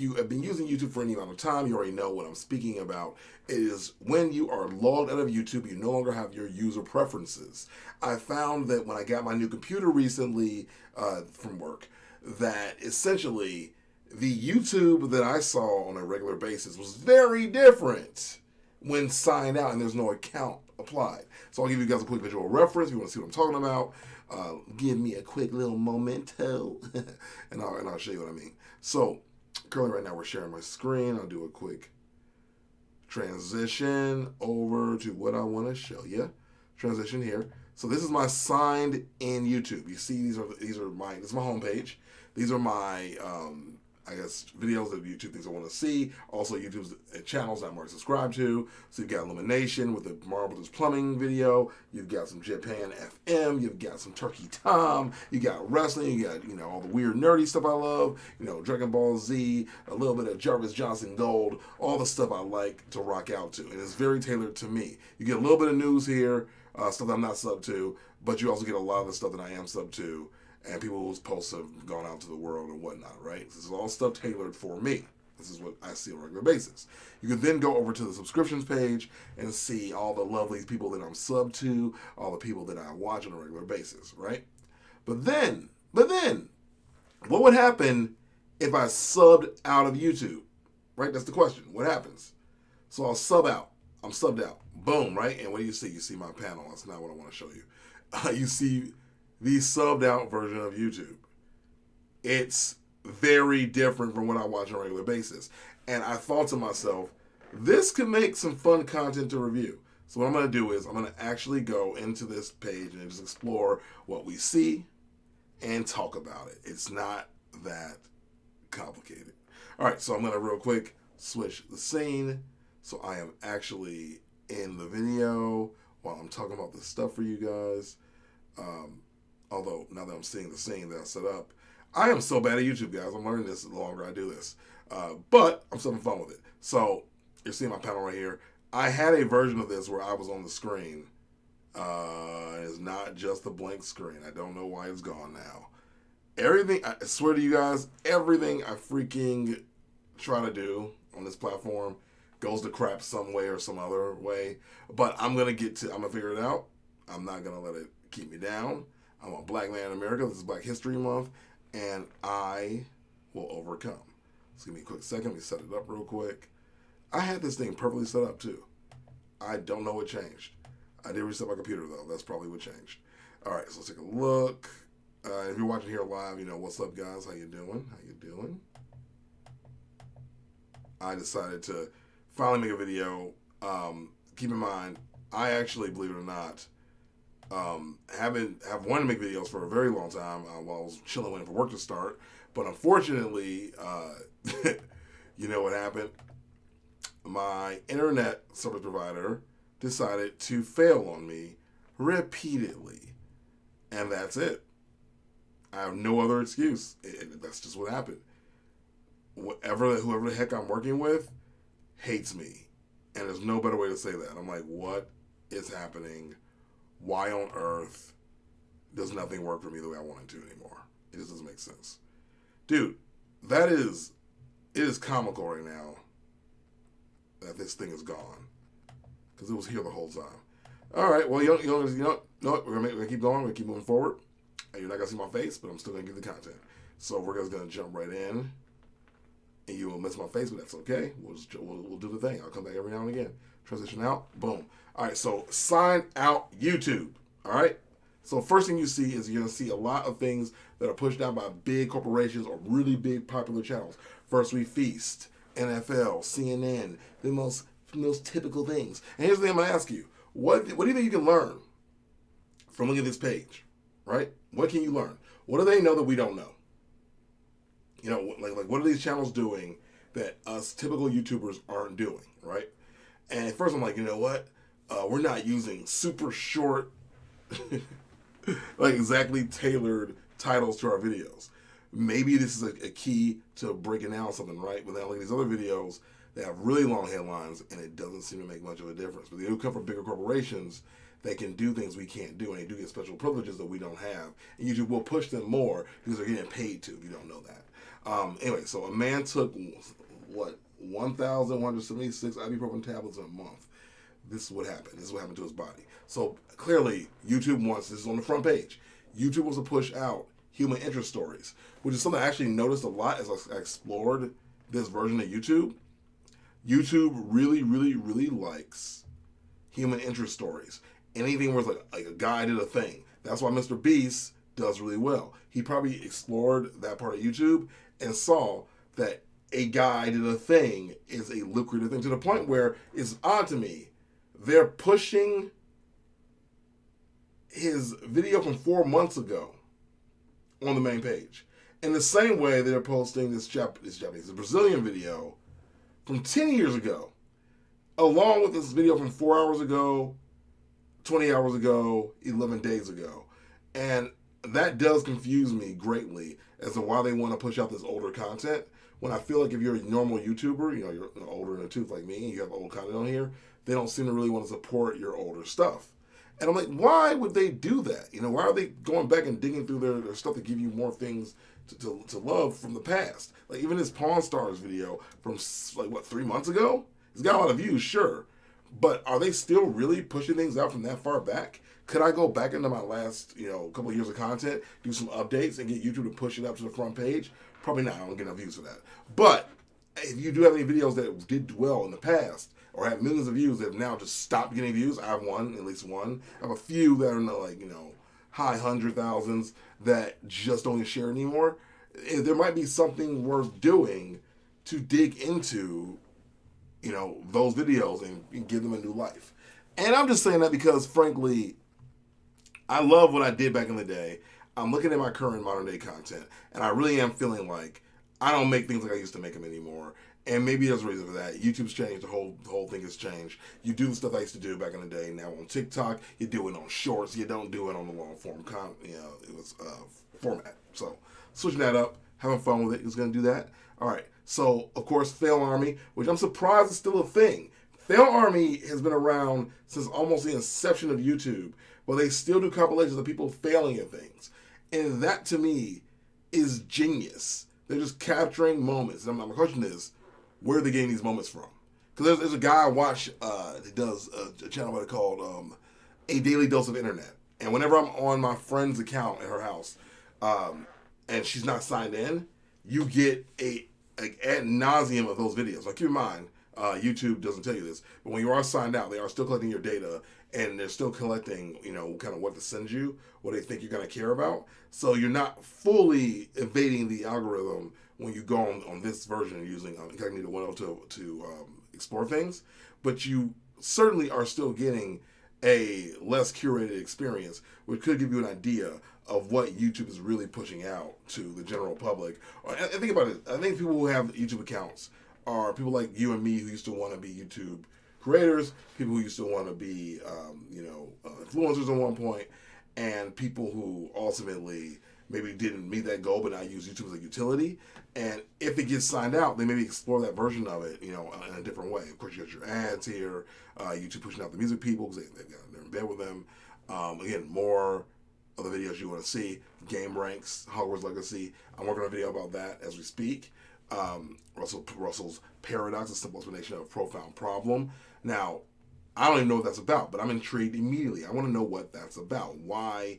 you have been using YouTube for any amount of time, you already know what I'm speaking about. It is when you are logged out of YouTube, you no longer have your user preferences. I found that when I got my new computer recently from work, that essentially the YouTube that I saw on a regular basis was very different when signed out and there's no account applied. So I'll give you guys a quick visual reference if you want to see what I'm talking about. Give me a quick little momento and I'll show you what I mean. So currently right now we're sharing my screen. I'll do a quick transition over to what I want to show you. Transition here. So this is my signed in YouTube. You see this is my homepage. These are my I guess videos of YouTube things I want to see. Also YouTube's channels I'm already subscribed to. So you've got Illumination with the Marbles Plumbing video. You've got some Japan FM. You've got some Turkey Tom. You got wrestling. You got all the weird nerdy stuff I love. Dragon Ball Z. A little bit of Jarvis Johnson Gold. All the stuff I like to rock out to, and it's very tailored to me. You get a little bit of news here, stuff that I'm not sub to, but you also get a lot of the stuff that I am sub to. And people whose posts have gone out to the world and whatnot, right? This is all stuff tailored for me. This is what I see on a regular basis. You can then go over to the subscriptions page and see all the lovely people that I'm sub to, all the people that I watch on a regular basis, right? But then, what would happen if I subbed out of YouTube, right? That's the question. What happens? So I'll sub out. I'm subbed out. Boom, right? And what do you see? You see my panel. That's not what I want to show you. You see the subbed out version of YouTube. It's very different from what I watch on a regular basis. And I thought to myself, this could make some fun content to review. So what I'm going to do is I'm going to actually go into this page and just explore what we see and talk about it. It's not that complicated. All right, so I'm going to real quick switch the scene. So I am actually in the video while I'm talking about this stuff for you guys. Although, now that I'm seeing the scene that I set up, I am so bad at YouTube, guys. I'm learning this the longer I do this. But I'm still having fun with it. So, you're seeing my panel right here. I had a version of this where I was on the screen. It's not just a blank screen. I don't know why it's gone now. Everything, I swear to you guys, everything I freaking try to do on this platform goes to crap some way or some other way. But I'm going to figure it out. I'm not going to let it keep me down. I'm a black man in America. This is Black History Month, and I will overcome. So give me a quick second. Let me set it up real quick. I had this thing perfectly set up too. I don't know what changed. I did reset my computer though. That's probably what changed. All right, so let's take a look. If you're watching here live, what's up, guys? How you doing? I decided to finally make a video. Keep in mind, I actually, believe it or not, have wanted to make videos for a very long time while I was chilling waiting for work to start. But unfortunately, you know what happened? My internet service provider decided to fail on me repeatedly. And that's it. I have no other excuse. That's just what happened. Whoever the heck I'm working with hates me. And there's no better way to say that. I'm like, what is happening? Why on earth does nothing work for me the way I want it to anymore? It just doesn't make sense. Dude, it is comical right now that this thing is gone. Because it was here the whole time. All right, well, you know what? We're gonna keep going. We're going to keep moving forward. You're not going to see my face, but I'm still going to give the content. So we're just going to jump right in. And you will miss my face, but that's okay. We'll do the thing. I'll come back every now and again. Transition out. Boom. All right, so sign out YouTube. All right? So first thing you see is you're going to see a lot of things that are pushed out by big corporations or really big popular channels. First We Feast, NFL, CNN, the most typical things. And here's the thing I'm going to ask you. What do you think you can learn from looking at this page? Right? What can you learn? What do they know that we don't know? Like what are these channels doing that us typical YouTubers aren't doing, right? And at first I'm like, you know what? We're not using super short, like exactly tailored titles to our videos. Maybe this is a key to breaking down something, right? But then I look at these other videos that have really long headlines and it doesn't seem to make much of a difference. But they do come from bigger corporations that can do things we can't do, and they do get special privileges that we don't have. And YouTube will push them more because they're getting paid to, if you don't know that. Anyway, so a man took what 1,176 ibuprofen tablets in a month. This is what happened. This is what happened to his body. So clearly, YouTube wants, this is on the front page, YouTube wants to push out human interest stories, which is something I actually noticed a lot as I explored this version of YouTube. YouTube really, really, really likes human interest stories. Anything where it's like a guy did a thing. That's why Mr. Beast does really well. He probably explored that part of YouTube and saw that a guy did a thing is a lucrative thing, to the point where it's odd to me. They're pushing his video from 4 months ago on the main page. In the same way they're posting this Brazilian video from 10 years ago, along with this video from 4 hours ago, 20 hours ago, 11 days ago. And that does confuse me greatly as to why they want to push out this older content, when I feel like if you're a normal YouTuber, you know, you're older in the tooth like me, and you have old content on here, they don't seem to really want to support your older stuff. And I'm like, why would they do that? You know, why are they going back and digging through their stuff to give you more things to love from the past? Like even this Pawn Stars video from like, what, 3 months ago? It's got a lot of views, sure. But are they still really pushing things out from that far back? Could I go back into my last, couple of years of content, do some updates, and get YouTube to push it up to the front page? Probably not. I don't get enough views for that. But if you do have any videos that did well in the past, or have millions of views that have now just stopped getting views, I have one, at least one. I have a few that are in the, high 100,000s that just don't get shared anymore. There might be something worth doing to dig into, those videos and give them a new life. And I'm just saying that because, frankly, I love what I did back in the day. I'm looking at my current modern day content, and I really am feeling like I don't make things like I used to make them anymore. And maybe there's a reason for that. YouTube's changed. The whole thing has changed. You do the stuff I used to do back in the day. Now on TikTok, you do it on shorts. You don't do it on the long form format. So switching that up, having fun with it is going to do that. All right. So of course, Fail Army, which I'm surprised is still a thing. Fail Army has been around since almost the inception of YouTube, but they still do compilations of people failing at things, and that to me is genius. They're just capturing moments. And my question is, where are they getting these moments from? Because there's a guy I watch that does a channel called A Daily Dose of Internet. And whenever I'm on my friend's account at her house and she's not signed in, you get ad nauseum of those videos. Like keep in mind, YouTube doesn't tell you this, but when you are signed out, they are still collecting your data, and they're still collecting, kind of what to send you, what they think you're going to care about. So you're not fully evading the algorithm when you go on this version using Incognito 102 to explore things, but you certainly are still getting a less curated experience, which could give you an idea of what YouTube is really pushing out to the general public. And think about it. I think people who have YouTube accounts are people like you and me who used to want to be YouTube creators, people who used to want to be, influencers at one point, and people who ultimately maybe didn't meet that goal, but now use YouTube as a utility. And if it gets signed out, they maybe explore that version of it, in a different way. Of course, you got your ads here, YouTube pushing out the music people because they're in bed with them. Again, more of the videos you want to see. Game ranks, Hogwarts Legacy. I'm working on a video about that as we speak. Russell's Paradox, a simple explanation of a profound problem. Now, I don't even know what that's about, but I'm intrigued immediately. I want to know what that's about. Why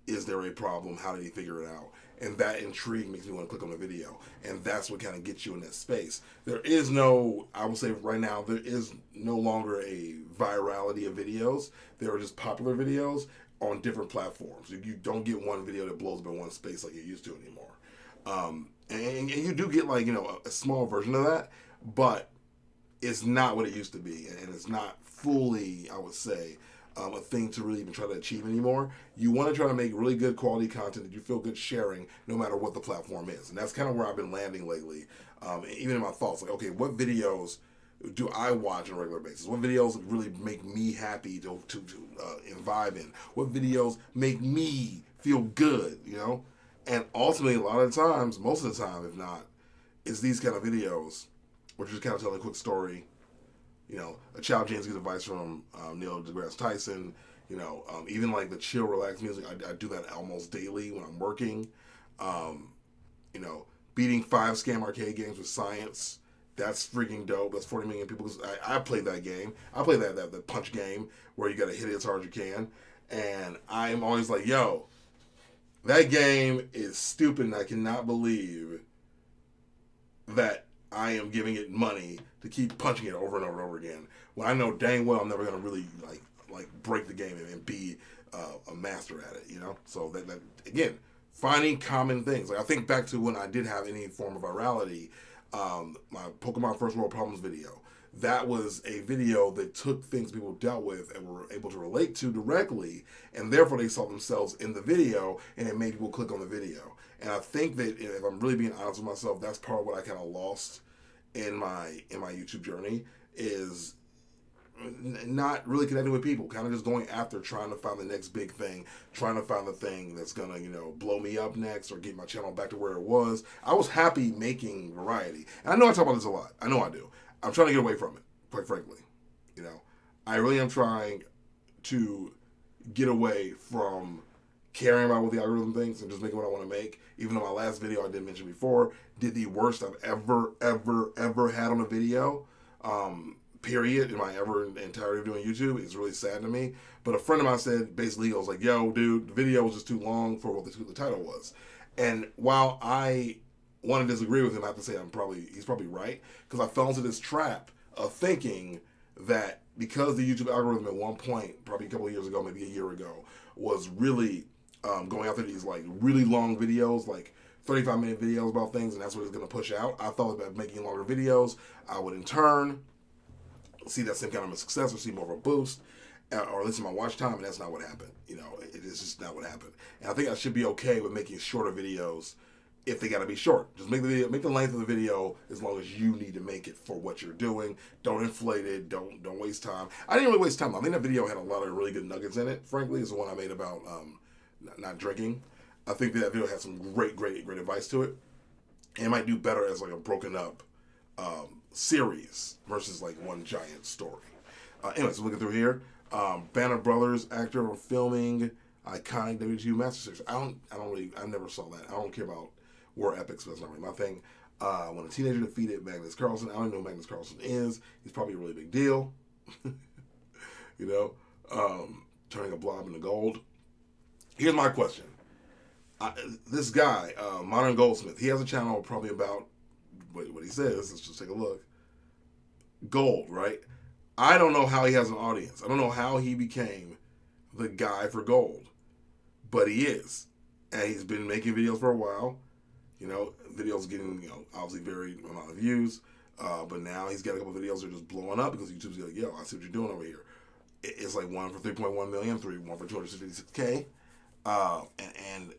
is there a problem? How did he figure it out? And that intrigue makes me want to click on the video. And that's what kind of gets you in that space. There is no, I will say right now, there is no longer a virality of videos. There are just popular videos on different platforms. You don't get one video that blows up in one space like you used to anymore. And you do get a small version of that, but it's not what it used to be. And it's not fully, I would say, a thing to really even try to achieve anymore. You want to try to make really good quality content that you feel good sharing no matter what the platform is. And that's kind of where I've been landing lately. Even in my thoughts, like, okay, what videos do I watch on a regular basis? What videos really make me happy to vibe in? What videos make me feel good, And ultimately, a lot of the times, most of the time, if not, it's these kind of videos where you're just kind of telling a quick story. A child James gets advice from Neil deGrasse Tyson. Even like the chill, relaxed music. I do that almost daily when I'm working. beating 5 scam arcade games with science. That's freaking dope. That's 40 million people. I played that game. I played that punch game where you got to hit it as hard as you can. And I'm always like, yo, that game is stupid, and I cannot believe that I am giving it money to keep punching it over and over and over again. When I know dang well I'm never gonna really like break the game and be a master at it, you know. So that again, finding common things. Like I think back to when I did have any form of virality, my Pokemon First World Problems video. That was a video that took things people dealt with and were able to relate to directly, and therefore they saw themselves in the video, and it made people click on the video. And I think that if I'm really being honest with myself, that's part of what I kind of lost in my YouTube journey, is not really connecting with people, kind of just going after trying to find the next big thing, trying to find the thing that's gonna, you know, blow me up next or get my channel back to where it was. I was happy making variety, and I know I talk about this a lot. I know I do. I'm trying to get away from it, quite frankly. You know, I really am trying to get away from caring about what the algorithm thinks and just making what I want to make. Even though my last video I did mention before did the worst I've ever had on a video, period, in my entirety of doing YouTube. It's really sad to me. But a friend of mine said, basically, I was like, yo, dude, the video was just too long for what the title was. And while I want to disagree with him, I have to say he's probably right, because I fell into this trap of thinking that because the YouTube algorithm at one point, probably a couple of years ago, maybe a year ago, was really going after these like really long videos, like 35-minute videos about things, and that's what it's going to push out. I thought that making longer videos, I would in turn see that same kind of a success or see more of a boost, or at least in my watch time, and that's not what happened. You know, it is just not what happened. And I think I should be okay with making shorter videos if they got to be short. Just make the length of the video as long as you need to make it for what you're doing. Don't inflate it. Don't waste time. I didn't really waste time. I think that video had a lot of really good nuggets in it. Frankly, it's the one I made about not drinking. I think that video had some great advice to it. And it might do better as like a broken up series versus like one giant story. Anyways, looking through here, Banner Brothers actor filming iconic WWE Master Series. I never saw that. I don't care about war epics, but that's not really my thing. When a teenager defeated Magnus Carlsen, I don't know who Magnus Carlsen is. He's probably a really big deal. You know, turning a blob into gold. Here's my question. This guy, Modern Goldsmith, he has a channel probably about what he says. Let's just take a look. Gold, right? I don't know how he has an audience. I don't know how he became the guy for gold, but he is, and he's been making videos for a while. You know, videos getting, you know, obviously very amount of views, but now he's got a couple of videos that are just blowing up because YouTube's like, yo, I see what you're doing over here. It's like one for 3.1 million, one for 256K, and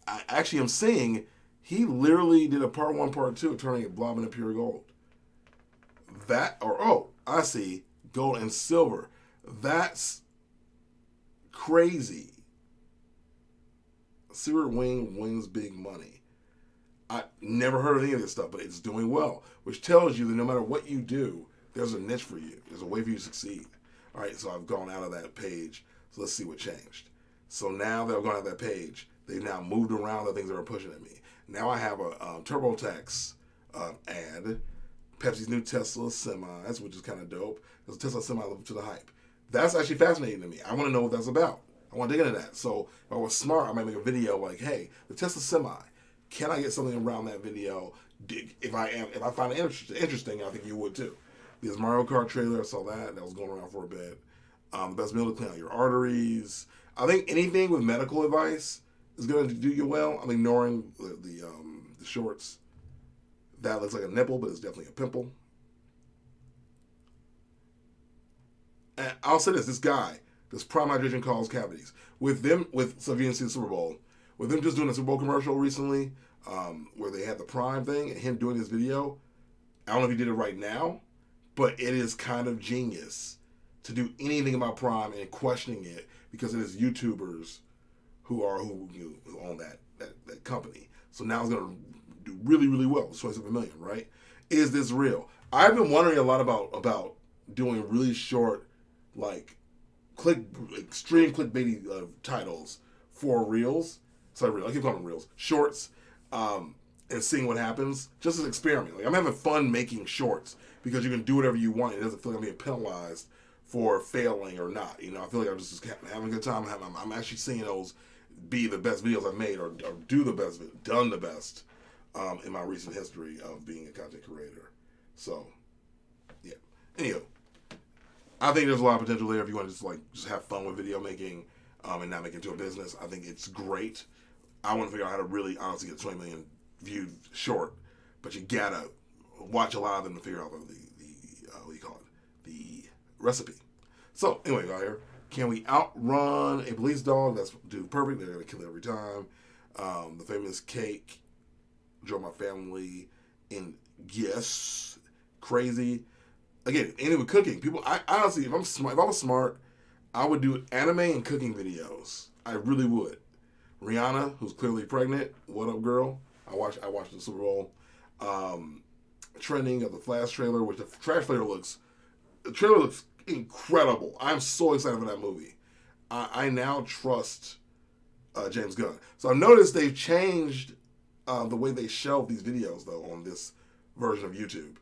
I actually am seeing he literally did a part 1, part 2 of turning a blob into pure gold. I see gold and silver. That's crazy. Silver Wing wins big money. I never heard of any of this stuff, but it's doing well, which tells you that no matter what you do, there's a niche for you. There's a way for you to succeed. All right, so I've gone out of that page. So let's see what changed. So now that I've gone out of that page, they've now moved around the things that are pushing at me. Now I have a TurboTax ad, Pepsi's new Tesla semis, which is kind of dope. There's a Tesla semi to the hype. That's actually fascinating to me. I want to know what that's about. I want to dig into that. So if I was smart, I might make a video like, hey, the Tesla semi, can I get something around that video? If I find it interesting, I think you would too. This Mario Kart trailer, I saw that. That was going around for a bit. The best meal to clean out your arteries. I think anything with medical advice is going to do you well. I'm ignoring the shorts. That looks like a nipple, but it's definitely a pimple. And I'll say this guy, this prime hydration causes cavities. So if you didn't see the Super Bowl, with them just doing a Super Bowl commercial recently, where they had the Prime thing, and him doing this video, I don't know if he did it right now, but it is kind of genius to do anything about Prime and questioning it, because it is YouTubers who own that company. So now it's going to do really well. It's 27 million, right? Is this real? I've been wondering a lot about doing really short, like extreme clickbaity titles for reels. Sorry, I keep calling them reels. Shorts. and seeing what happens, just as an experiment. Like, I'm having fun making shorts because you can do whatever you want. It doesn't feel like I'm being penalized for failing or not. You know, I feel like I'm just having a good time. I'm actually seeing those be the best videos I've made, or do the best, done the best in my recent history of being a content creator. So, yeah. Anywho, I think there's a lot of potential there if you want to just have fun with video making and not make it into a business. I think it's great. I want to figure out how to really honestly get 20 million viewed short, but you gotta watch a lot of them to figure out the what do you call it, the recipe. So anyway, out here, can we outrun a police dog? That's dude perfect. They're gonna kill it every time. The famous cake drove my family in. Yes, crazy. Again, and with cooking, people. I honestly, if I was smart, I would do anime and cooking videos. I really would. Rihanna, who's clearly pregnant. What up, girl? I watched the Super Bowl. Trending of the Flash trailer, which the trailer looks incredible. I'm so excited for that movie. I now trust James Gunn. So I've noticed they've changed the way they shelve these videos, though, on this version of YouTube.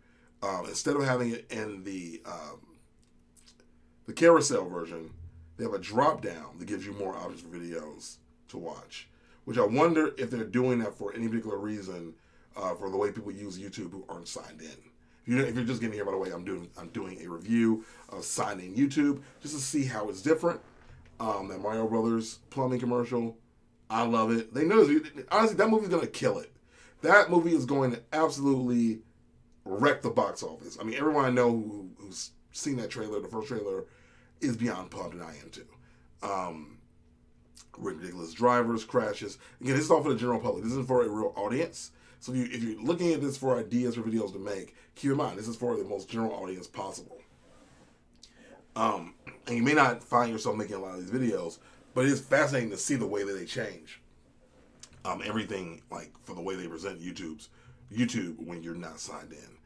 Instead of having it in the carousel version, they have a drop down that gives you more options for videos to watch. Which I wonder if they're doing that for any particular reason, for the way people use YouTube who aren't signed in. If you're just getting here, by the way, I'm doing a review of signed in YouTube just to see how it's different. That Mario Brothers plumbing commercial, I love it. They know, honestly, that movie's gonna kill it. That movie is going to absolutely wreck the box office. I mean, everyone I know who's seen that trailer, the first trailer, is beyond pumped, and I am too. Ridiculous drivers, crashes. Again, this is all for the general public. This isn't for a real audience. So if you're looking at this for ideas for videos to make, keep in mind, this is for the most general audience possible. And you may not find yourself making a lot of these videos, but it is fascinating to see the way that they change. Everything, like, for the way they present YouTube when you're not signed in.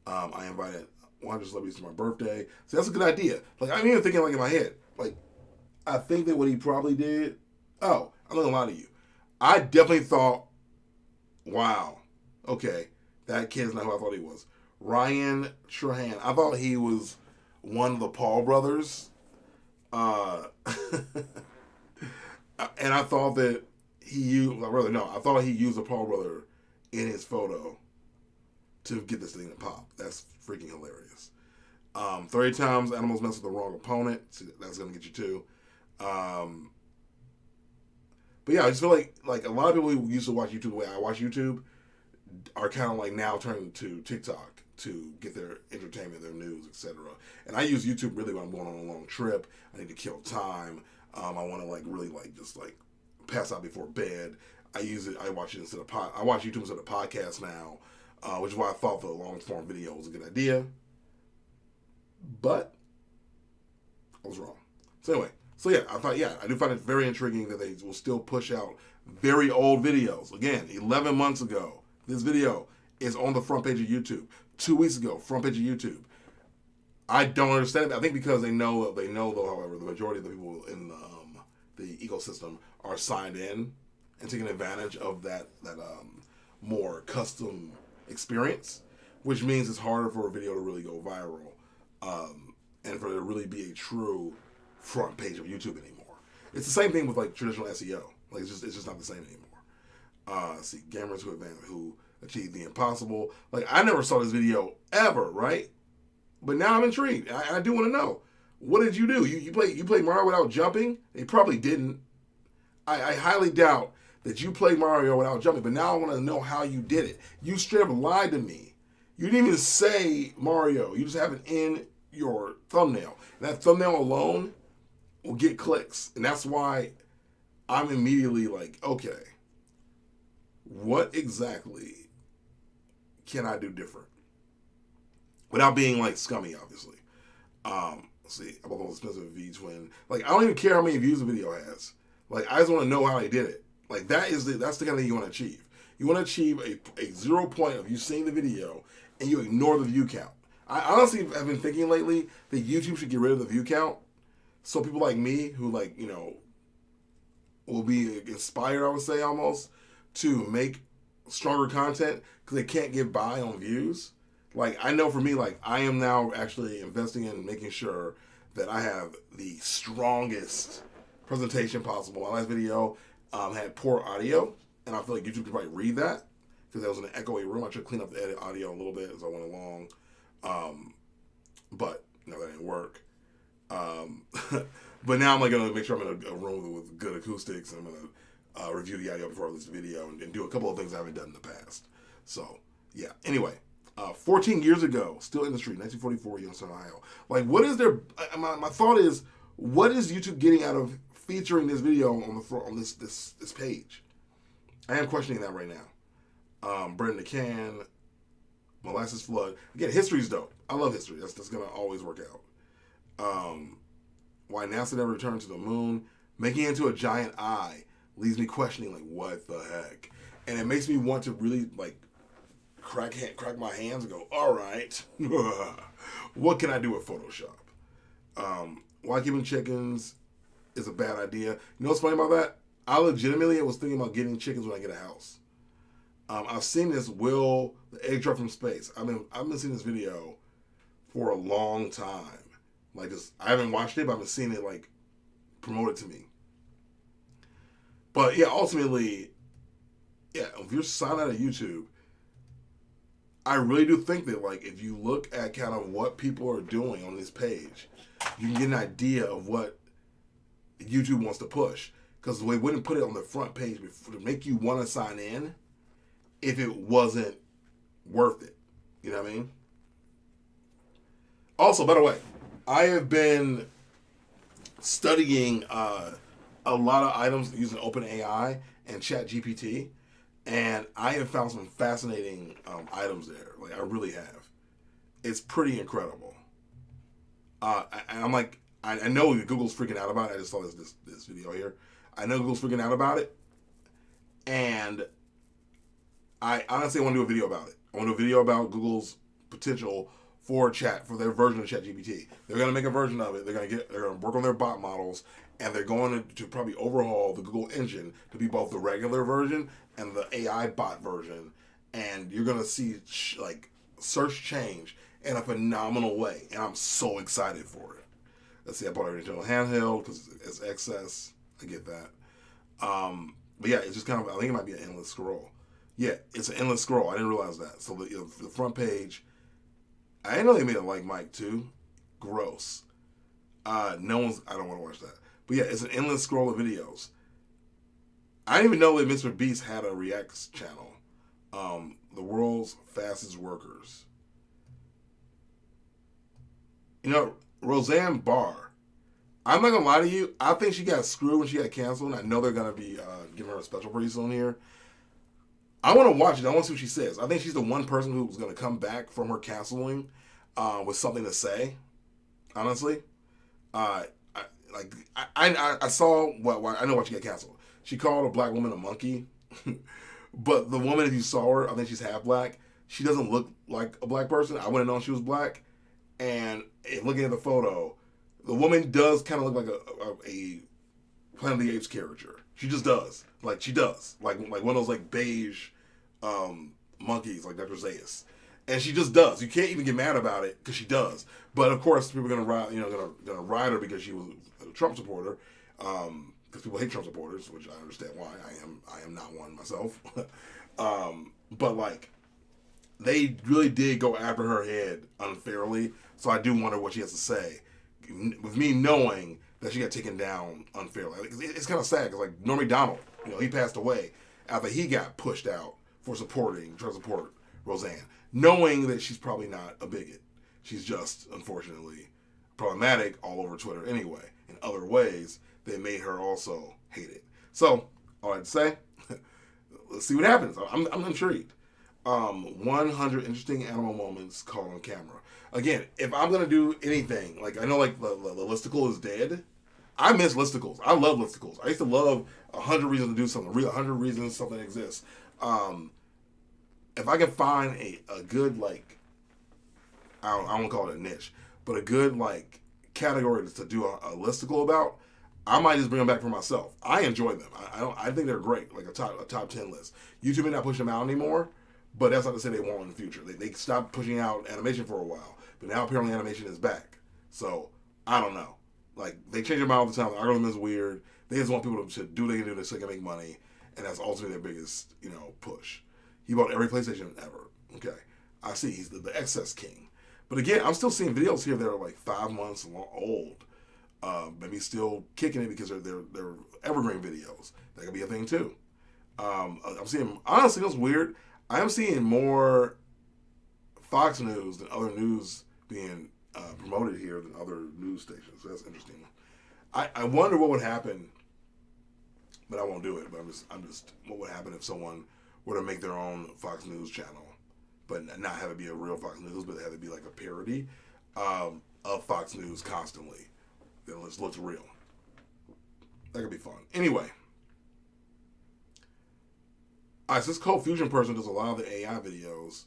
I invited 100 celebrities to my birthday. So that's a good idea. Like, I'm even thinking, like, in my head, like, I think that what he probably did, I'm not gonna lie to you. I definitely thought, wow, okay, that kid's not who I thought he was. Ryan Trahan. I thought he was one of the Paul brothers. And I thought that I thought he used a Paul brother in his photo to get this thing to pop. That's freaking hilarious. 30 times animals mess with the wrong opponent. See, that's going to get you too. But yeah, I just feel like a lot of people who used to watch YouTube the way I watch YouTube are kind of like now turning to TikTok to get their entertainment, their news, etc. And I use YouTube really when I'm going on a long trip. I need to kill time. I want to really just pass out before bed. I use it. I watch it instead of I watch YouTube instead of podcast now, which is why I thought the long form video was a good idea. But I was wrong. So anyway. So yeah, I do find it very intriguing that they will still push out very old videos. Again, 11 months ago, this video is on the front page of YouTube. 2 weeks ago, front page of YouTube. I don't understand it. I think because they know though, however, the majority of the people in the ecosystem are signed in and taking advantage of that more custom experience, which means it's harder for a video to really go viral, and for it to really be a true front page of YouTube anymore. It's the same thing with traditional SEO. It's just not the same anymore. See, gamers who achieve the impossible. I never saw this video ever, right? But now I'm intrigued. I do want to know. What did you do? You played Mario without jumping? They probably didn't. I highly doubt that you played Mario without jumping, but now I want to know how you did it. You straight up lied to me. You didn't even say Mario. You just have it in your thumbnail. And that thumbnail alone will get clicks. And that's why I'm immediately like, okay, what exactly can I do different? Without being scummy, obviously. Let's see, I bought the most expensive V-twin. I don't even care how many views the video has. I just want to know how they did it. That's the kind of thing you want to achieve. You want to achieve a 0 point of you seeing the video and you ignore the view count. I honestly have been thinking lately that YouTube should get rid of the view count so people like me who will be inspired, I would say almost, to make stronger content because they can't get by on views. Like, I know for me, like, I am now actually investing in making sure that I have the strongest presentation possible. My last video had poor audio, and I feel like YouTube could probably read that because I was in an echoey room. I tried to clean up the edit audio a little bit as I went along, but no, that didn't work. But now I'm like gonna make sure I'm in a room with good acoustics, and I'm gonna review the audio before I release the video and do a couple of things I haven't done in the past. So yeah. Anyway, 14 years ago, still industry, 1944, Youngstown, Ohio. Like, what is their? My thought is, what is YouTube getting out of featuring this video on this page? I am questioning that right now. Bread in the Can, Molasses Flood. Again, history's dope. I love history. That's gonna always work out. Why NASA never returned to the moon, making it into a giant eye, leaves me questioning, like, what the heck? And it makes me want to really, like, crack my hands and go, all right, what can I do with Photoshop? Why keeping chickens is a bad idea. You know what's funny about that? I legitimately was thinking about getting chickens when I get a house. I've seen this the egg drop from space. I've been seeing this video for a long time. Like, I haven't watched it, but I've been seeing it, like, promoted to me. But yeah, ultimately, yeah, if you're signed out of YouTube, I really do think that, like, if you look at kind of what people are doing on this page, you can get an idea of what YouTube wants to push. Because they wouldn't put it on the front page to make you want to sign in if it wasn't worth it. You know what I mean? Also, by the way, I have been studying a lot of items using OpenAI and ChatGPT, and I have found some fascinating items there. Like, I really have. It's pretty incredible. And I'm like, I know Google's freaking out about it. I just saw this video here. I know Google's freaking out about it, and I honestly want to do a video about it. I want to do a video about Google's potential for their version of ChatGPT. They're going to make a version of it. They're going to work on their bot models, and they're going to probably overhaul the Google engine to be both the regular version and the AI bot version. And you're going to see like search change in a phenomenal way, and I'm so excited for it. Let's see, I bought everything handheld because it's excess. I get that. But yeah, it's just kind of, I think it might be an endless scroll. Yeah, it's an endless scroll. I didn't realize that. So the front page, I didn't know they made a like Mike too. Gross. I don't want to watch that. But yeah, it's an endless scroll of videos. I didn't even know that Mr. Beast had a Reacts channel. The world's fastest workers. You know, Roseanne Barr. I'm not gonna lie to you. I think she got screwed when she got canceled. And I know they're gonna be giving her a special pretty soon here. I want to watch it. I want to see what she says. I think she's the one person who's gonna come back from her canceling with something to say. Honestly, I saw I know why she got canceled. She called a black woman a monkey, but the woman, if you saw her, I think she's half black. She doesn't look like a black person. I wouldn't have known she was black. And looking at the photo, the woman does kind of look like a Planet of the Apes character. She just does. Like, she does. Like one of those, like, beige monkeys, like Dr. Zaius. And she just does. You can't even get mad about it, because she does. But, of course, people are going to ride her because she was a Trump supporter. Because people hate Trump supporters, which I understand why. I am not one myself. But, like, they really did go after her head unfairly. So I do wonder what she has to say. With me knowing that she got taken down unfairly. It's kind of sad because, like, Norm Macdonald, he passed away after he got pushed out for trying to support Roseanne, knowing that she's probably not a bigot. She's just, unfortunately, problematic all over Twitter anyway. In other ways, they made her also hate it. So, all I have to say, let's see what happens. I'm intrigued. 100 interesting animal moments caught on camera. Again, if I'm going to do anything, like, I know, like, the listicle is dead. I miss listicles. I love listicles. I used to love 100 reasons to do something. 100 reasons something exists. If I can find a good, like, I won't call it a niche, but a good, like, category to do a listicle about, I might just bring them back for myself. I enjoy them. I think they're great, like a top 10 list. YouTube may not push them out anymore, but that's not to say they won't in the future. They stopped pushing out animation for a while, but now apparently animation is back. So I don't know. Like, they change them out all the time. The algorithm is weird. They just want people to do what they can do so they can make money, and that's ultimately their biggest, push. He bought every PlayStation ever. Okay, I see. He's the excess king. But again, I'm still seeing videos here that are like 5 months old. Maybe still kicking it because they're evergreen videos. That could be a thing too. I'm seeing, honestly, that's weird. I am seeing more Fox News than other news being promoted here than other news stations. So that's interesting. I wonder what would happen, but I won't do it. But I'm just what would happen if someone were to make their own Fox News channel, but not have it be a real Fox News, but have it be like a parody of Fox News constantly. That just looks real. That could be fun. Anyway. Alright, so this Cold Fusion person does a lot of the AI videos.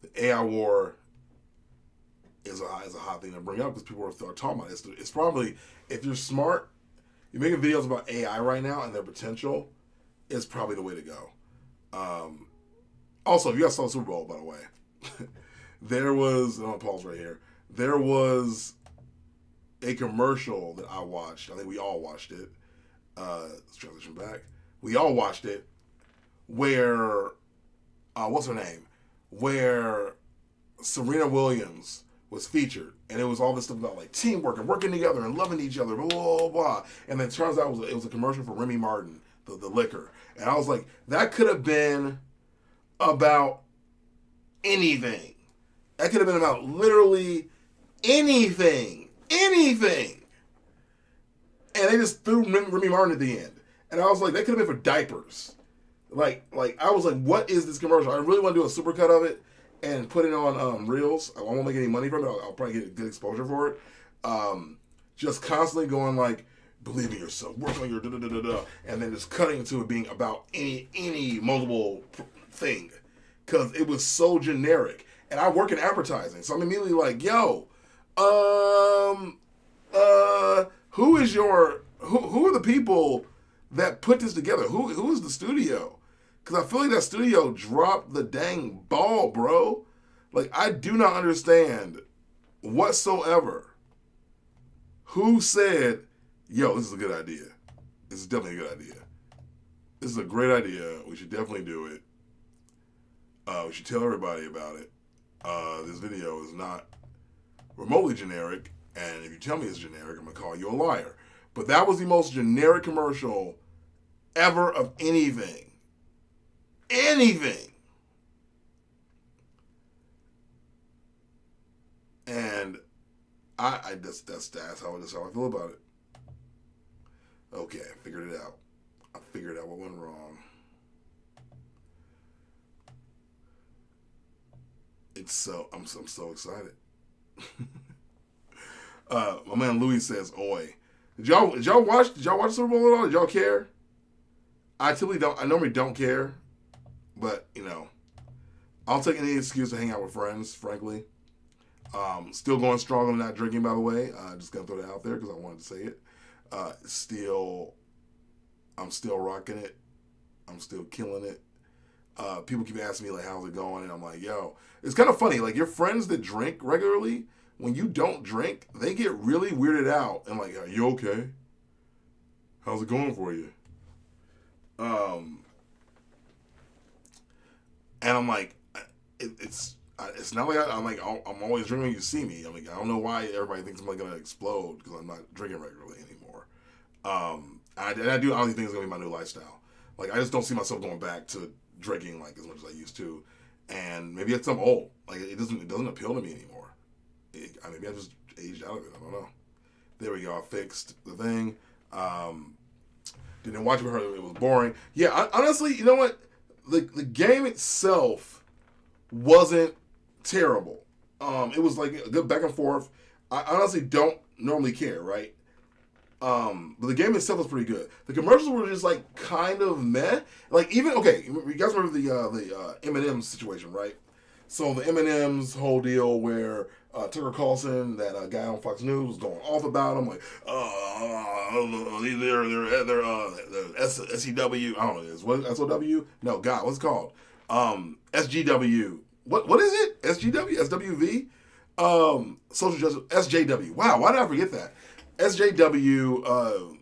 The AI war is a hot thing to bring up because people are talking about it. It's probably, if you're smart, you're making videos about AI right now and their potential, it's probably the way to go. Also, if you guys saw the Super Bowl, by the way, there was, I'm going to pause right here, there was a commercial that I watched. I think we all watched it. Let's transition back. We all watched it where, what's her name? Where Serena Williams was featured. And it was all this stuff about like teamwork and working together and loving each other, blah, blah, blah, blah. And then it turns out it was a commercial for Remy Martin, the liquor. And I was like, that could have been about anything. That could have been about literally anything. Anything. And they just threw Remy Martin at the end. And I was like, that could have been for diapers. Like I was like, what is this commercial? I really want to do a supercut of it and put it on Reels. I won't make any money from it. I'll probably get a good exposure for it. Just constantly going like, believe in yourself, work on your da-da-da-da-da, and then just cutting into it being about any multiple thing. Because it was so generic. And I work in advertising. So I'm immediately like, yo, who are the people that put this together? Who is the studio? Because I feel like that studio dropped the dang ball, bro. Like, I do not understand whatsoever who said, yo, this is a good idea. This is definitely a good idea. This is a great idea. We should definitely do it. We should tell everybody about it. This video is not remotely generic, and if you tell me it's generic, I'm going to call you a liar. But that was the most generic commercial ever of anything. Anything. And that's how I feel about it. Okay, I figured it out. I figured out what went wrong. I'm so excited. My man Louis says, "Oi, did y'all watch the Super Bowl at all? Did y'all care?" I normally don't care, but I'll take any excuse to hang out with friends. Frankly, still going strong on not drinking. By the way, just gonna throw that out there because I wanted to say it. I'm still rocking it. I'm still killing it. People keep asking me like, how's it going? And I'm like, yo, it's kind of funny. Like, your friends that drink regularly, when you don't drink, they get really weirded out and like, are you okay? How's it going for you? And I'm like, it's not like I'm always drinking when you see me. I mean, I don't know why everybody thinks I'm like gonna explode because I'm not drinking regularly anymore. I honestly think it's gonna be my new lifestyle. Like, I just don't see myself going back to drinking like as much as I used to, and maybe it's I'm old. Like, it doesn't appeal to me anymore. Maybe I just aged out of it. I don't know. There we go. I fixed the thing. Didn't watch it with her. It was boring. Yeah, honestly, you know what? The game itself wasn't terrible. It was like a good back and forth. I honestly don't normally care, right? But the game itself was pretty good. The commercials were just like kind of meh. Like, even okay, you guys remember the M&M's situation, right? So the M&M's whole deal where Tucker Carlson, that guy on Fox News, was going off about him, like, they're SEW, I don't know what it is. What, SOW? No, God, what's it called? SGW. What is it? SGW? SWV? Social justice, SJW. Wow, why did I forget that? SJW,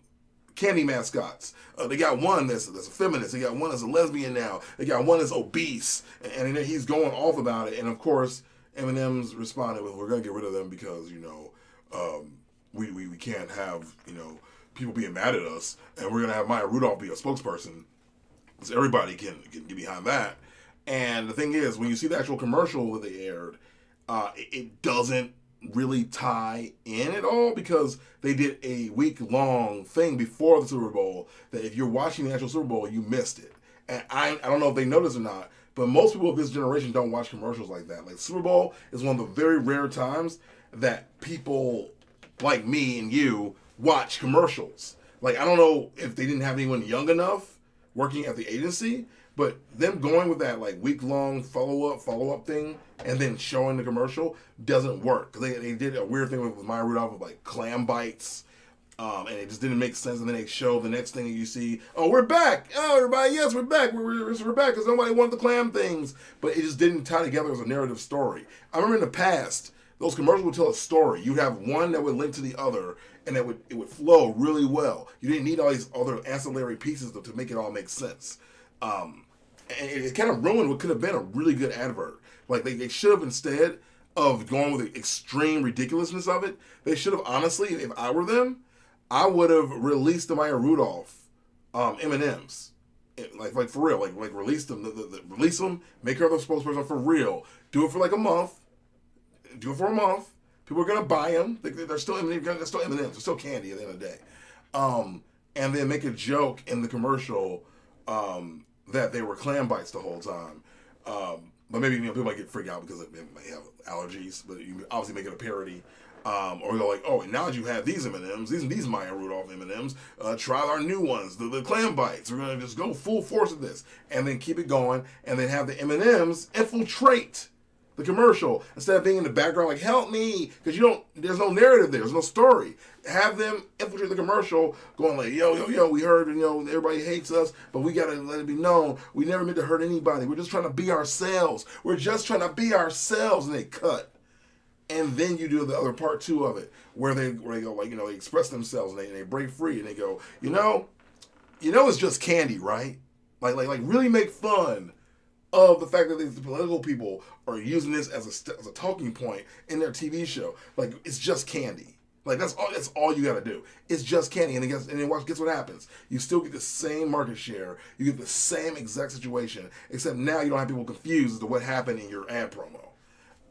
candy mascots. They got one that's a feminist. They got one that's a lesbian now. They got one that's obese. And he's going off about it. And of course, Eminem's responded with, we're going to get rid of them because, we can't have, people being mad at us. And we're going to have Maya Rudolph be a spokesperson. So everybody can get behind that. And the thing is, when you see the actual commercial that they aired, it doesn't really tie in at all, because they did a week-long thing before the Super Bowl that if you're watching the actual Super Bowl, you missed it. And I don't know if they noticed or not, but most people of this generation don't watch commercials like that. Like, Super Bowl is one of the very rare times that people like me and you watch commercials. Like, I don't know if they didn't have anyone young enough working at the agency, but them going with that like week-long follow-up thing and then showing the commercial doesn't work. They did a weird thing with Maya Rudolph with like clam bites, and it just didn't make sense. And then they show the next thing that you see, oh, we're back. Oh, everybody, yes, we're back. We're back because nobody wanted the clam things. But it just didn't tie together as a narrative story. I remember in the past, those commercials would tell a story. You'd have one that would link to the other, and it would flow really well. You didn't need all these other ancillary pieces to make it all make sense. And it kind of ruined what could have been a really good advert. Like, they should have, instead of going with the extreme ridiculousness of it, they should have, honestly, if I were them, I would have released the Maya Rudolph M&Ms. Like for real. Like release them. Release them, make her the spokesperson for real. Do it for like a month. Do it for a month. People are going to buy them. They're still M&Ms. They're still M&Ms. They're still candy at the end of the day. And then make a joke in the commercial that they were clam bites the whole time. But maybe people might get freaked out because they might have allergies. But you obviously make it a parody. Or go like, oh, and now that you have these M&Ms, these Maya Rudolph M&Ms, try our new ones, the clam bites. We're going to just go full force with this. And then keep it going. And then have the M&Ms infiltrate the commercial instead of being in the background like, help me, because there's no narrative there, there's no story. Have them infiltrate the commercial going like, yo, we heard, everybody hates us, but we gotta let it be known, we never meant to hurt anybody, we're just trying to be ourselves, and they cut. And then you do the other part two of it, where they go like, they express themselves and they break free and they go, it's just candy, right? Like really make fun of the fact that these political people are using this as a talking point in their TV show. Like, it's just candy. Like, that's all you got to do. It's just candy. And then guess what happens? You still get the same market share. You get the same exact situation, except now you don't have people confused as to what happened in your ad promo.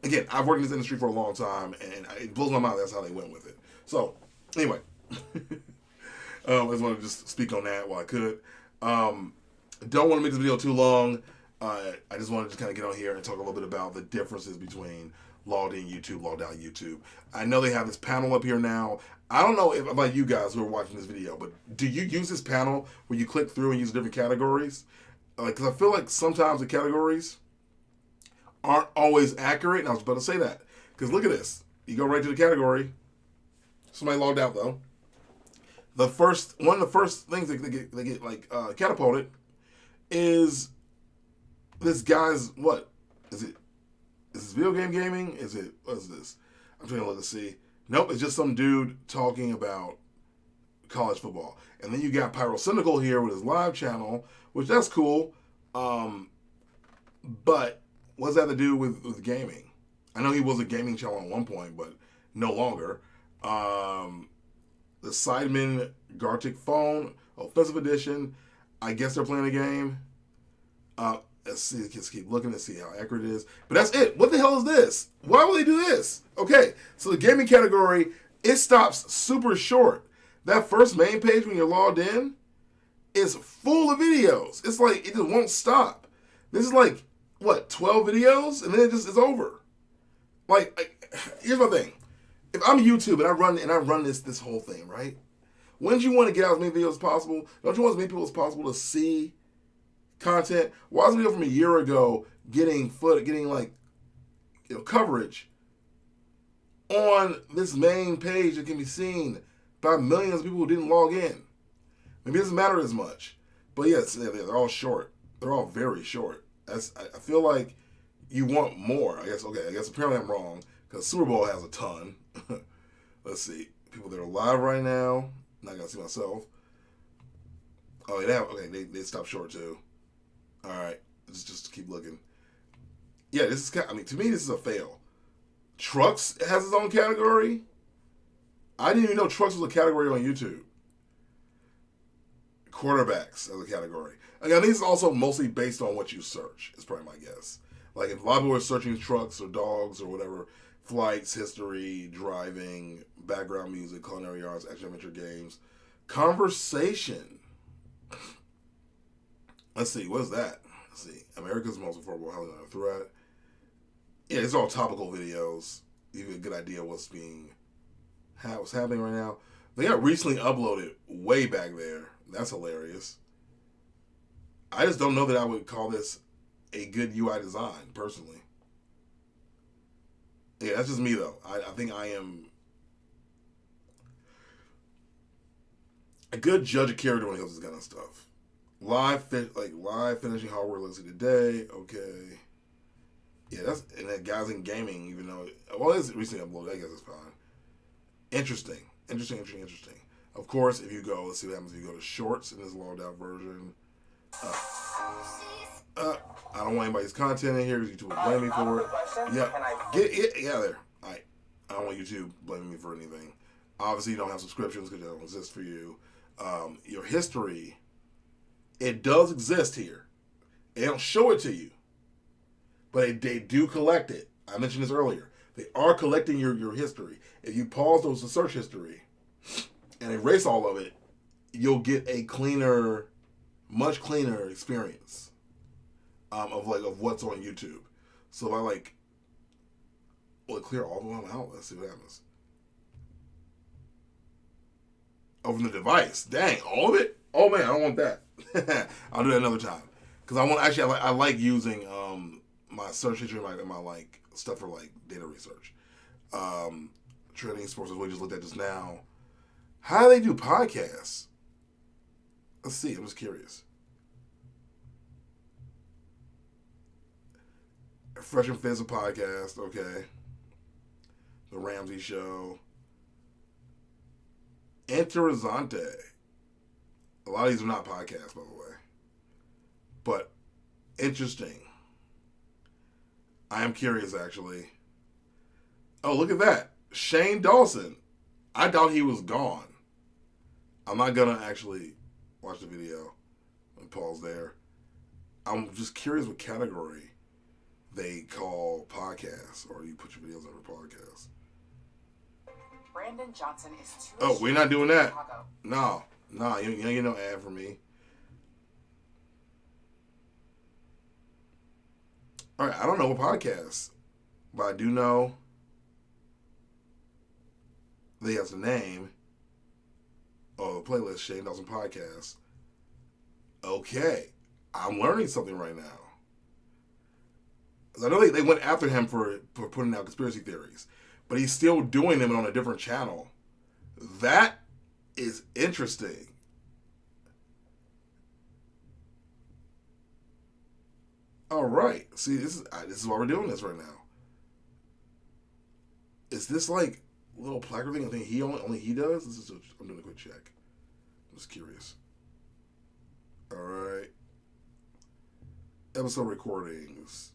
Again, I've worked in this industry for a long time, and it blows my mind that's how they went with it. So, anyway. I just want to just speak on that while I could. Don't want to make this video too long. I just wanted to kind of get on here and talk a little bit about the differences between logged in YouTube, logged out YouTube. I know they have this panel up here now. I don't know about you guys who are watching this video, but do you use this panel where you click through and use different categories? Because I feel like sometimes the categories aren't always accurate, and I was about to say that. Because look at this. You go right to the category. Somebody logged out, though. One of the first things that they get catapulted is this guy's, what? Is this video game gaming? What is this? I'm trying to look to see. Nope, it's just some dude talking about college football. And then you got Pyrocynical here with his live channel, which that's cool. But what does that have to do with gaming? I know he was a gaming channel at one point, but no longer. The Sidemen Gartic Phone, Offensive Edition. I guess they're playing a game. Let's see, let's keep looking to see how accurate it is. But that's it. What the hell is this? Why would they do this? Okay, so the gaming category, it stops super short. That first main page when you're logged in is full of videos. It's like, it just won't stop. This is like, what, 12 videos? And then it's over. Here's my thing. If I'm YouTube and I run this whole thing, right? Wouldn't you want to get out as many videos as possible? Don't you want as many people as possible to see content? Why is a video from a year ago getting coverage on this main page that can be seen by millions of people who didn't log in. Maybe it doesn't matter as much. But yes, they're all short. They're all very short. I feel like you want more. I guess apparently I'm wrong because Super Bowl has a ton. Let's see. People that are live right now. Not going to see myself. Oh, they stopped short too. All right. Just keep looking. Yeah, this is, to me, this is a fail. Trucks has its own category. I didn't even know trucks was a category on YouTube. Quarterbacks as a category. Again, these are also mostly based on what you search, is probably my guess. Like if a lot of people are searching trucks or dogs or whatever, flights, history, driving, background music, culinary arts, action adventure games, conversation. Let's see, what is that? Let's see. America's most affordable housing on a threat. Yeah, it's all topical videos. You get a good idea of what's happening right now. They got recently uploaded way back there. That's hilarious. I just don't know that I would call this a good UI design, personally. Yeah, that's just me, though. I think I am a good judge of character when it comes to this kind of stuff. Live finishing hardware listed today. Okay. Yeah, and that guys in gaming, even though it's recently uploaded, I guess it's fine. Interesting. Of course, if you go, let's see what happens if you go to shorts in this logged out version. I don't want anybody's content in here because YouTube will blame me for it. Yeah, get out of there. I don't want YouTube blaming me for anything. Obviously, you don't have subscriptions because they don't exist for you. Your history, it does exist here. They don't show it to you, but they do collect it. I mentioned this earlier. They are collecting your history. If you pause those to search history and erase all of it, you'll get a cleaner, much cleaner experience of what's on YouTube. So if I will it clear all of them out? Let's see what happens. Oh, from the device. Dang, all of it? Oh man, I don't want that. I'll do that another time. Because I like using my search history and my stuff for data research. Trending sports is what we just looked at just now. How do they do podcasts? Let's see. I'm just curious. Fresh and Fizz a podcast. Okay. The Ramsey Show. Interessante. A lot of these are not podcasts, by the way. But interesting. I am curious, actually. Oh, look at that. Shane Dawson. I thought he was gone. I'm not going to actually watch the video. And pause there. I'm just curious what category they call podcasts, or you put your videos under podcasts. Brandon Johnson is too. Oh, we're not doing that. No, you get no ad for me. All right, I don't know what podcasts, but I do know they have the name of the playlist, Shane Dawson Podcast. Okay, I'm learning something right now. I know they went after him for putting out conspiracy theories, but he's still doing them on a different channel. That is interesting. All right. See, this is why we're doing this right now. Is this like a little placard thing? I think only he does. I'm doing a quick check. I'm just curious. All right. Episode recordings.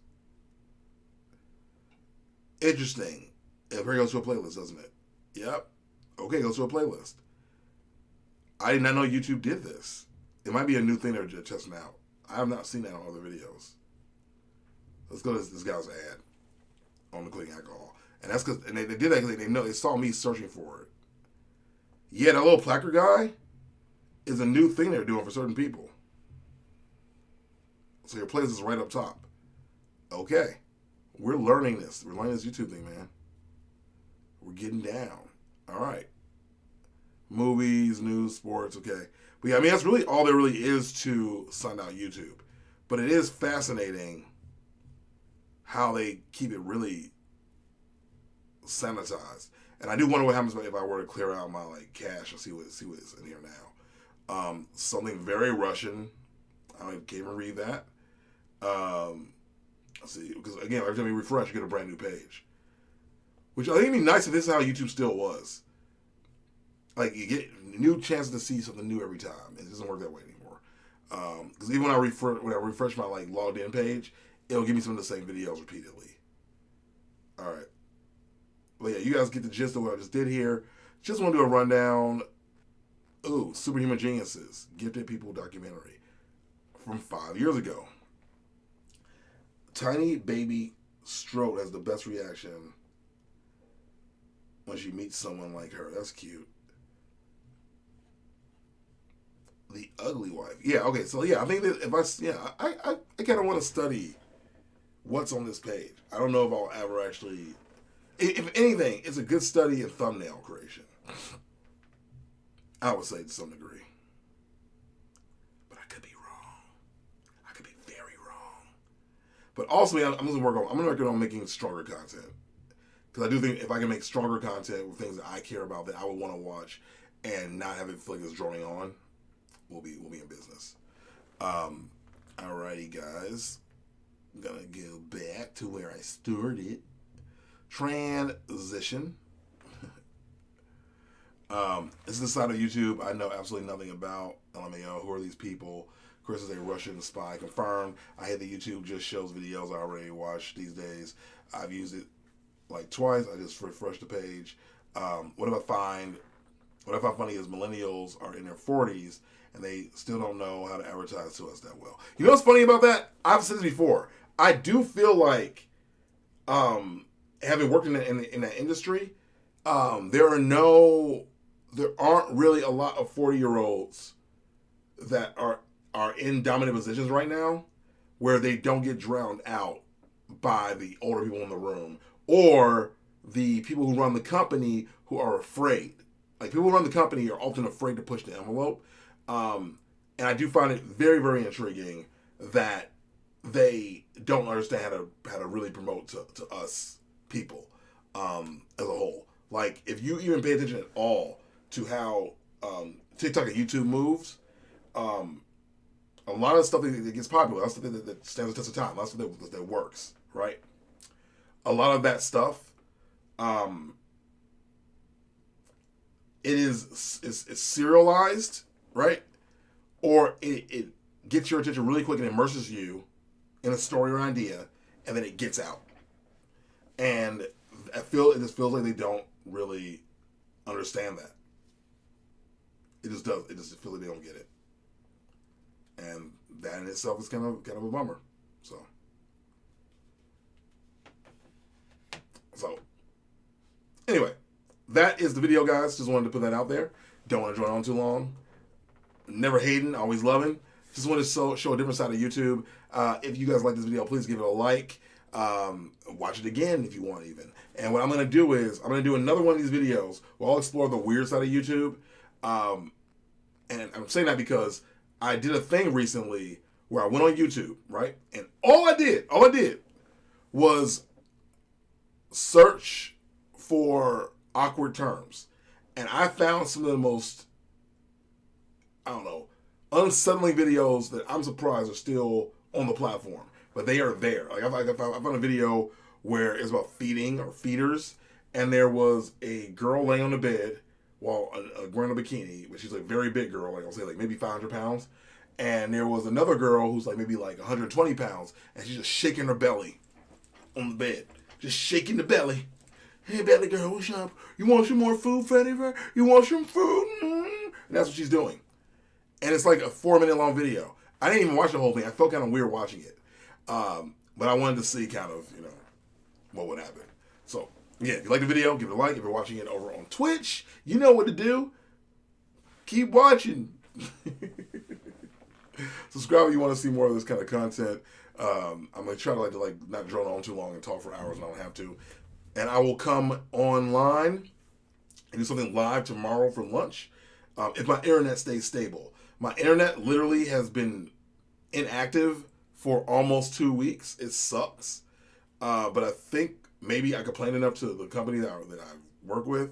Interesting. It goes to a playlist, doesn't it? Yep. Okay, it goes to a playlist. I did not know YouTube did this. It might be a new thing they're just testing out. I have not seen that on other videos. Let's go to this guy's ad on the clicking alcohol. And that's because they did that because they saw me searching for it. Yeah, that little placard guy is a new thing they're doing for certain people. So your playlist is right up top. Okay. We're learning this. We're learning this YouTube thing, man. We're getting down. All right. Movies, news, sports, okay. But yeah, that's really all there really is to Sundown YouTube. But it is fascinating how they keep it really sanitized. And I do wonder what happens if I were to clear out my like cache and see what is in here now. Something very Russian. I can't even read that. Let's see, because again, every time you refresh, you get a brand new page. Which I think it'd be nice if this is how YouTube still was. Like you get new chances to see something new every time. It doesn't work that way anymore. Because even when I refresh my like logged in page, it'll give me some of the same videos repeatedly. All right. Well, yeah, you guys get the gist of what I just did here. Just want to do a rundown. Ooh, Superhuman Geniuses, Gifted People documentary from 5 years ago. Tiny baby Strode has the best reaction when she meets someone like her. That's cute. The Ugly Wife. Yeah, okay, so yeah, I think that I kind of want to study what's on this page. I don't know if I'll ever actually... If anything, it's a good study in thumbnail creation. I would say to some degree. But I could be wrong. I could be very wrong. But also, I'm going to work on making stronger content. Because I do think if I can make stronger content with things that I care about that I would want to watch and not have it feel like it's droning on, we'll be in business. Alrighty, guys. I'm going to go back to where I started. Transition. This is the side of YouTube I know absolutely nothing about. LMAO, who are these people? Chris is a Russian spy, confirmed. I hate that YouTube just shows videos I already watched these days. I've used it like twice. I just refreshed the page. What I find funny is millennials are in their 40s and they still don't know how to advertise to us that well. You know what's funny about that? I've said this before. I do feel like, having worked in that industry, there aren't really a lot of 40-year-olds that are in dominant positions right now where they don't get drowned out by the older people in the room or the people who run the company who are afraid. Like, people who run the company are often afraid to push the envelope. And I do find it very, very intriguing that they don't understand how to really promote to us people as a whole. Like, if you even pay attention at all to how TikTok and YouTube moves, a lot of stuff that gets popular, a lot of stuff that stands the test of time, a lot of stuff that works, right? A lot of that stuff, it's serialized, right? Or it gets your attention really quick and immerses you in a story or idea, and then it gets out. And it just feels like they don't really understand that. It just does. It just feels like they don't get it. And that in itself is kind of a bummer. So anyway, that is the video, guys. Just wanted to put that out there. Don't want to join on too long. Never hating, always loving. Just wanted to show a different side of YouTube. If you guys like this video, please give it a like. Watch it again if you want even. And what I'm going to do is, I'm going to do another one of these videos where I'll explore the weird side of YouTube. And I'm saying that because I did a thing recently where I went on YouTube, right? And all I did was search for awkward terms. And I found some of the most, unsettling videos that I'm surprised are still on the platform. But they are there. Like, I found a video where it's about feeding or feeders. And there was a girl laying on the bed while wearing a bikini, but she's a very big girl, like I'll say like maybe 500 pounds. And there was another girl who's like maybe like 120 pounds, and she's just shaking her belly on the bed. Just shaking the belly. Hey, belly girl, what's up? You want some more food, Freddy? You want some food? Mm-hmm. And that's what she's doing. And it's like a 4-minute long video. I didn't even watch the whole thing. I felt kind of weird watching it. But I wanted to see kind of, what would happen. So, yeah, if you like the video, give it a like. If you're watching it over on Twitch, you know what to do. Keep watching. Subscribe if you want to see more of this kind of content. I'm going to try to not drone on too long and talk for hours, and I don't have to. And I will come online and do something live tomorrow for lunch if my internet stays stable. My internet literally has been inactive for almost 2 weeks. It sucks. But I think maybe I complain enough to the company that I work with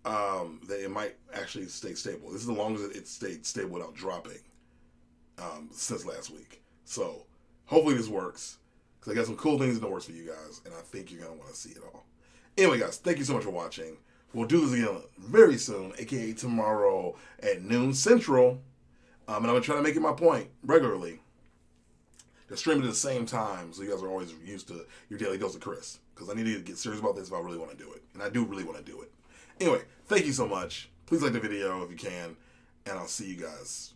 that it might actually stay stable. This is the longest it stayed stable without dropping since last week. So hopefully this works, because I got some cool things in the works for you guys, and I think you're going to want to see it all. Anyway, guys, thank you so much for watching. We'll do this again very soon, aka tomorrow at noon Central. And I'm going to try to make it my point regularly to stream it at the same time, so you guys are always used to your daily dose of Chris. Because I need to get serious about this if I really want to do it. And I do really want to do it. Anyway, thank you so much. Please like the video if you can. And I'll see you guys